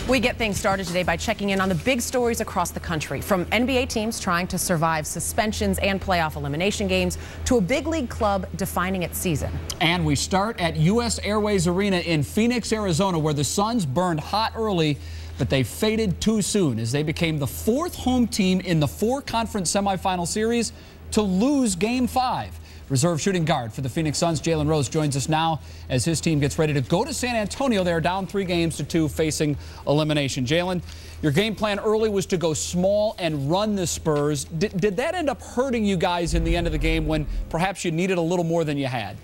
We get things started today by checking in on the big stories across the country, from NBA teams trying to survive suspensions and playoff elimination games to a big league club defining its season. And we start at U.S. Airways Arena in Phoenix, Arizona, where the Suns burned hot early, but they faded too soon as they became the fourth home team in the four-conference semifinal series to lose Game 5. Reserve shooting guard for the Phoenix Suns, Jalen Rose, joins us now as his team gets ready to go to San Antonio. They're down 3-2 facing elimination. Jalen, your game plan early was to go small and run the Spurs. Did that end up hurting you guys in the end of the game when perhaps you needed a little more than you had?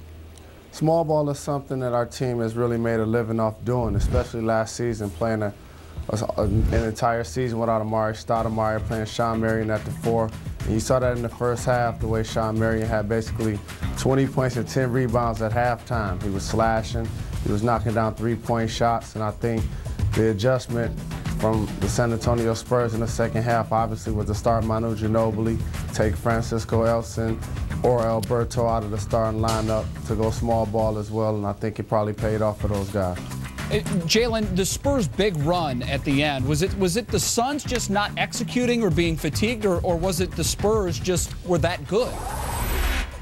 Small ball is something that our team has really made a living off doing, especially last season, playing an entire season without Amare. Start Amare playing Sean Marion at the 4. And you saw that in the first half, the way Sean Marion had basically 20 points and 10 rebounds at halftime. He was slashing, he was knocking down three-point shots, and I think the adjustment from the San Antonio Spurs in the second half obviously was to start Manu Ginobili, take Francisco Elson or Alberto out of the starting lineup to go small ball as well, and I think it probably paid off for those guys. Jalen, the Spurs' big run at the end, was it the Suns just not executing or being fatigued, or was it the Spurs just were that good?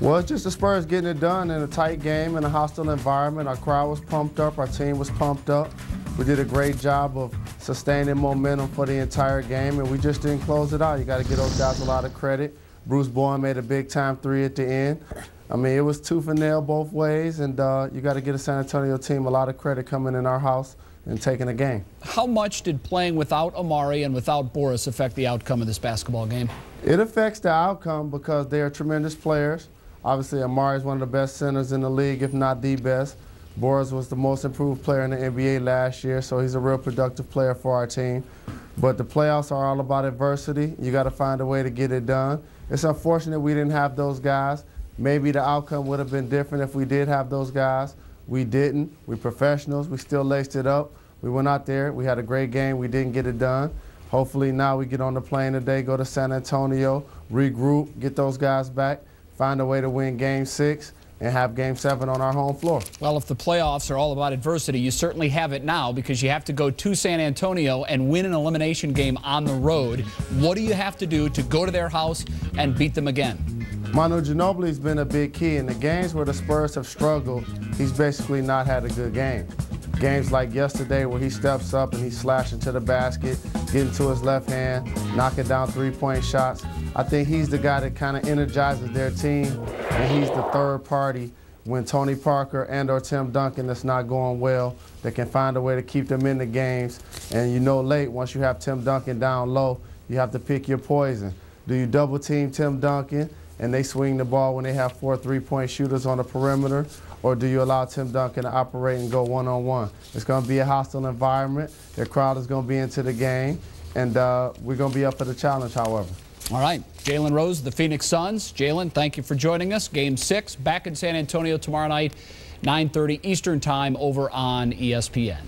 Well, it's just the Spurs getting it done in a tight game in a hostile environment. Our crowd was pumped up, our team was pumped up. We did a great job of sustaining momentum for the entire game, and we just didn't close it out. You got to give those guys a lot of credit. Bruce Bowen made a big-time 3 at the end. I mean, it was tooth and nail both ways, and you got to give the San Antonio team a lot of credit coming in our house and taking a game. How much did playing without Amare and without Boris affect the outcome of this basketball game? It affects the outcome because they are tremendous players. Obviously, Amare is one of the best centers in the league, if not the best. Boris was the most improved player in the NBA last year, so he's a real productive player for our team. But the playoffs are all about adversity. You got to find a way to get it done. It's unfortunate we didn't have those guys. Maybe the outcome would have been different if we did have those guys. We didn't. We're professionals. We still laced it up. We went out there. We had a great game. We didn't get it done. Hopefully now we get on the plane today, go to San Antonio, regroup, get those guys back, find a way to win Game 6, and have Game 7 on our home floor. Well, if the playoffs are all about adversity, you certainly have it now because you have to go to San Antonio and win an elimination game on the road. What do you have to do to go to their house and beat them again? Manu Ginobili's been a big key. In the games where the Spurs have struggled, he's basically not had a good game. Games like yesterday where he steps up and he's slashing to the basket, getting to his left hand, knocking down three-point shots. I think he's the guy that kind of energizes their team, and he's the third party when Tony Parker and or Tim Duncan that's not going well, that can find a way to keep them in the games. And you know late, once you have Tim Duncan down low, you have to pick your poison. Do you double team Tim Duncan and they swing the ball when they have 4 three-point shooters on the perimeter, or do you allow Tim Duncan to operate and go one-on-one? It's going to be a hostile environment. Their crowd is going to be into the game, and we're going to be up for the challenge, however. All right, Jalen Rose, the Phoenix Suns. Jalen, thank you for joining us. Game 6 back in San Antonio tomorrow night, 9:30 Eastern Time over on ESPN.